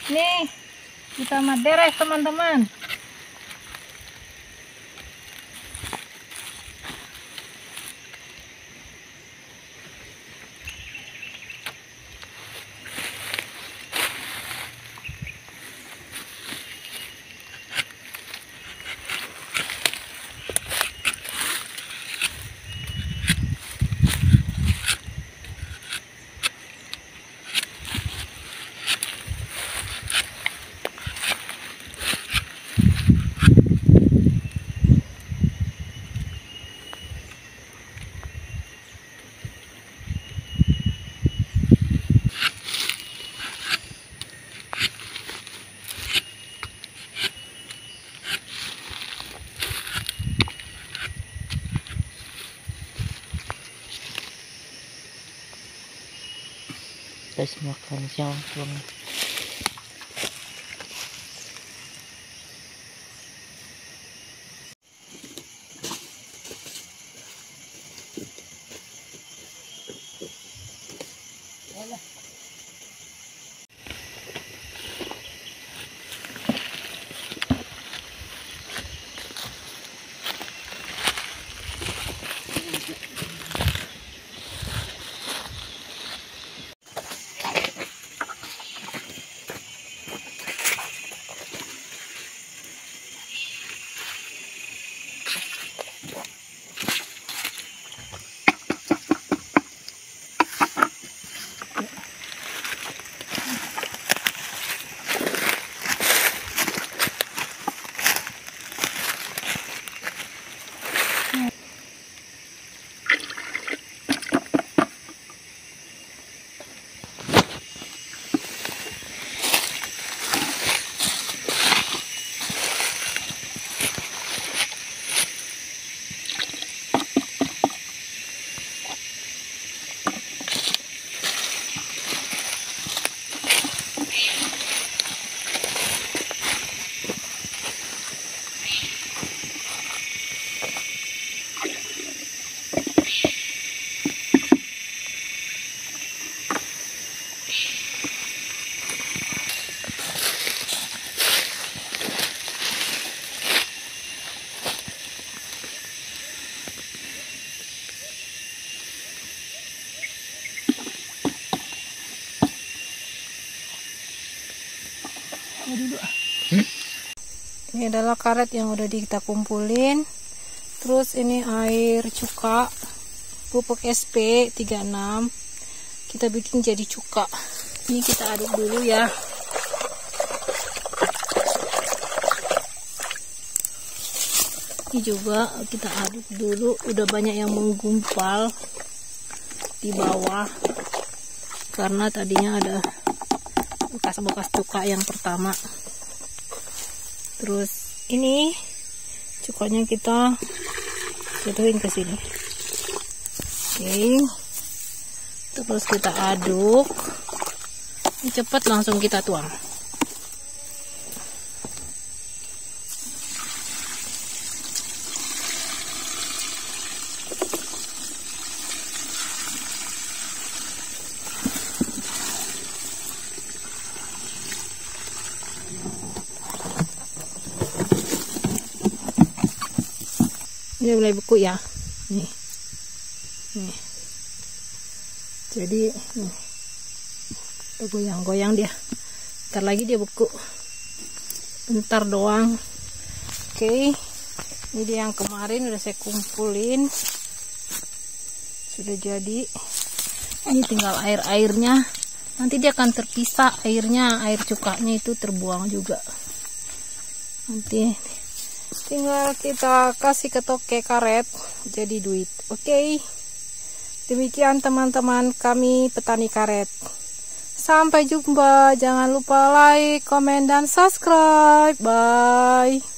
Nih, kita beres teman-teman. Guys, makan siang belum. Ini adalah karet yang udah kita kumpulin. Terus ini air cuka pupuk SP 36 kita bikin jadi cuka. Ini kita aduk dulu ya. Ini juga kita aduk dulu. Udah banyak yang menggumpal di bawah karena tadinya ada bekas-bekas cuka yang pertama. Terus ini cukanya kita jatuhin ke sini. Oke. Terus kita aduk. Ini cepat langsung kita tuang. Ini mulai beku ya, nih. Jadi nih, goyang-goyang dia. Ntar lagi dia beku, bentar doang. Oke, ini dia yang kemarin udah saya kumpulin, sudah jadi. Ini tinggal air-airnya, nanti dia akan terpisah airnya, air cukanya itu terbuang juga. Nanti tinggal kita kasih ke toke karet jadi duit. Oke. Demikian teman-teman kami petani karet. Sampai jumpa. Jangan lupa like, komen, dan subscribe. Bye.